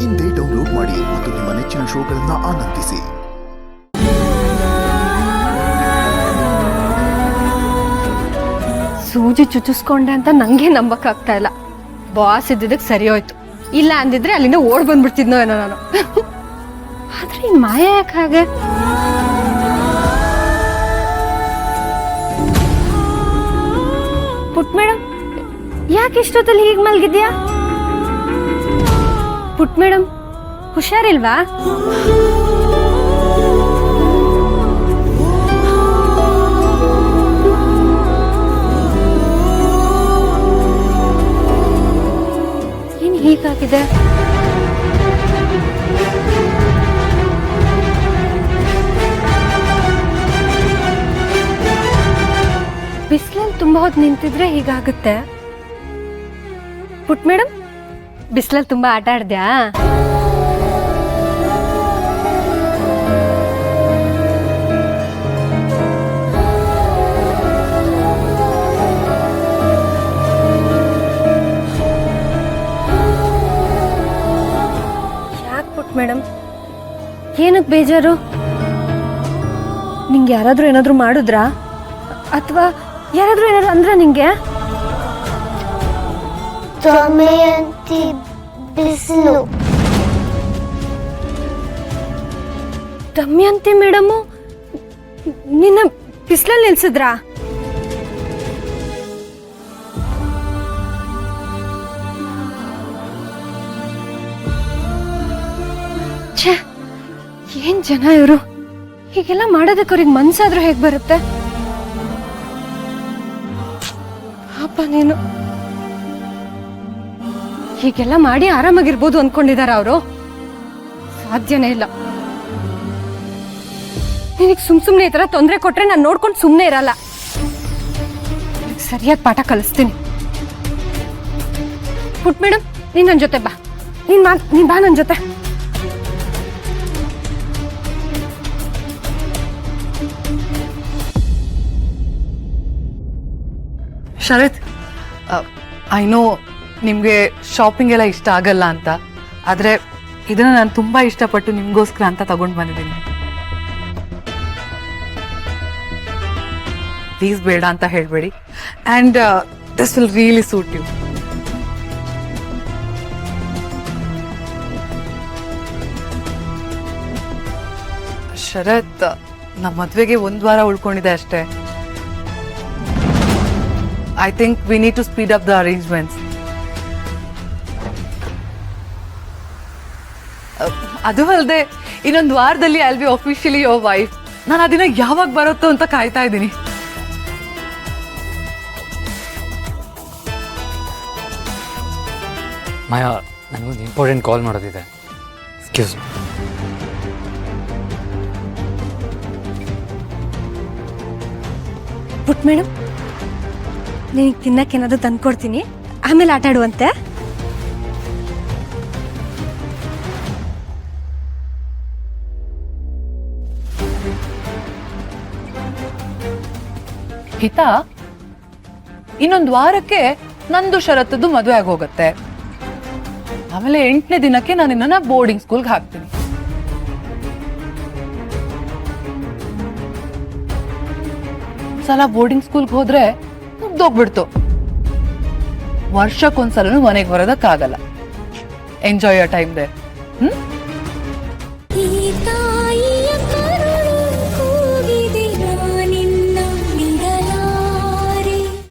ಇಂದೇ ಡೌನ್ಲೋಡ್ ಮಾಡಿ ಮತ್ತು ನಿಮ್ಮ ನೆಚ್ಚಿನ ಶೋಗಳನ್ನು ಆನಂದಿಸಿ. ಸೂಜಿ ಚುಚ್ಚಿಸ್ಕೊಂಡೆ ಅಂತ ನಂಗೆ ನಂಬಕ್ಕಾಗ್ತಾ ಇಲ್ಲ. ಬಾಸ್ ಇದ್ದಿದ್ದಕ್ಕೆ ಸರಿ ಹೋಯ್ತು, ಇಲ್ಲ ಅಂದಿದ್ರೆ ಅಲ್ಲಿಂದ ಓಡ್ ಬಂದ್ಬಿಡ್ತಿದ್ನೋ ಏನೋ ನಾನು. ಆದ್ರೆ ಈ ಮಾಯ ಯಾಕೆ ಹಾಗೆ? ಪುಟ್ ಮೇಡಮ್, ಯಾಕೆ ಇಷ್ಟೊತ್ತಲ್ಲಿ ಹೀಗೆ ಮಲ್ಗಿದ್ಯಾ? ಪುಟ್ ಮೇಡಮ್, ಹುಷಾರಿಲ್ವಾ? ಏನ್ ಹೀಗಾಗಿದೆ? ಬಿಸಿಲಲ್ಲಿ ತುಂಬಾ ಹೊತ್ತು ನಿಂತಿದ್ರೆ ಹೀಗಾಗುತ್ತೆ. ಪುಟ್ ಮೇಡಮ್, ಬಿಸಿಲಲ್ಲಿ ತುಂಬಾ ಆಟ ಆಡ್ದ್ಯಾ? ಯಾಕೆ ಪುಟ್ ಮೇಡಮ್, ಏನಕ್ಕೆ ಬೇಜಾರು? ನಿಂಗೆ ಯಾರಾದ್ರೂ ಏನಾದ್ರೂ ಮಾಡಿದ್ರಾ? ಅಥವಾ ಯಾರಾದ್ರೂ ಏನಾದ್ರು ಅಂದ್ರ ನಿಂಗೆ? ದಮಯಂತಿ ಬಿಸಿಲು. ದಮಯಂತಿ ಮೇಡಮು ನಿನ್ನ ಬಿಸಿಲಲ್ಲಿ ನಿಲ್ಸಿದ್ರಾ? ಛೇ, ಏನ್ ಜನ ಇವರು! ಹೀಗೆಲ್ಲ ಮಾಡೋದಕ್ಕೆ ಅವ್ರಿಗೆ ಮನ್ಸಾದ್ರೂ ಹೇಗ್ ಬರುತ್ತೆ? ಪಾಪ ನೀನು. ಹೀಗೆಲ್ಲ ಮಾಡಿ ಆರಾಮಾಗಿರ್ಬೋದು ಅನ್ಕೊಂಡಿದಾರ ಅವರು? ಸಾಧ್ಯನೇ ಇಲ್ಲ. ನಿನಗೆ ಸುಮ್ನೆ ಈ ತರ ತೊಂದರೆ ಕೊಟ್ರೆ ನಾನು ನೋಡ್ಕೊಂಡು ಸುಮ್ನೆ ಇರಲ್ಲ. ಸರಿಯಾಗಿ ಪಾಠ ಕಲಿಸ್ತೀನಿ. ಪುಟ್ ಮೇಡಮ್, ನೀನ್ ನನ್ನ ಜೊತೆ ಬಾ. ನೀನ್ ಬಾ ನನ್ನ ಜೊತೆ. ಶರತ್, ಐ ನೋ ನಿಮಗೆ ಶಾಪಿಂಗ್ ಎಲ್ಲ ಇಷ್ಟ ಆಗಲ್ಲ ಅಂತ, ಆದರೆ ಇದನ್ನ ನಾನು ತುಂಬಾ ಇಷ್ಟಪಟ್ಟು ನಿಮಗೋಸ್ಕರ ಅಂತ ತಗೊಂಡು ಬಂದಿದ್ದೀನಿ. ಪ್ಲೀಸ್ ಬೇಡ ಅಂತ ಹೇಳಬೇಡಿ. And this will really suit you. Sharath, ನಮ್ಮ ಮದುವೆಗೆ 1 ವಾರ ಉಳ್ಕೊಂಡಿದೆ ಅಷ್ಟೇ. I think we need to speed up the arrangements. ಅದು ಅಲ್ಲದೆ ಇನ್ನೊಂದು ವಾರದಲ್ಲಿ I'll be officially your wife. ನಾನು ಆ ದಿನ ಯಾವಾಗ ಬರುತ್ತೋ ಅಂತ ಕಾಯ್ತಾ ಇದ್ದೀನಿ. ಮಾಯಾ, ನನಗೊಂದು ಇಂಪಾರ್ಟೆಂಟ್ ಕಾಲ್ ಮಾಡೋದಿದೆ. Excuse me. ಪುಟ್ ಮೇಡಮ್, ನಿನಗೆ ತಿನ್ನಕ್ಕೆ ಏನಾದ್ರು ತಂದ್ಕೊಡ್ತೀನಿ, ಆಮೇಲೆ ಆಟ ಆಡುವಂತೆ. ಹಿತಾ, ಇನ್ನೊಂದು ವಾರಕ್ಕೆ ನಂದು ಶರತ್ತದ್ದು ಮದುವೆ ಆಗೋಗತ್ತೆ. ಆಮೇಲೆ 8ನೇ ದಿನಕ್ಕೆ ನಾನು ನಿನ್ನ ಬೋರ್ಡಿಂಗ್ ಸ್ಕೂಲ್ಗೆ ಹಾಕ್ತೀನಿ. ಸಲ ಬೋರ್ಡಿಂಗ್ ಸ್ಕೂಲ್ಗೆ ಹೋದ್ರೆ ಮುಗ್ದೋಗ್ಬಿಡ್ತು. ವರ್ಷಕ್ಕೊಂದ್ಸಲೂ ಮನೆಗೆ ಬರೋದಕ್ಕಾಗಲ್ಲ. Enjoy your time there.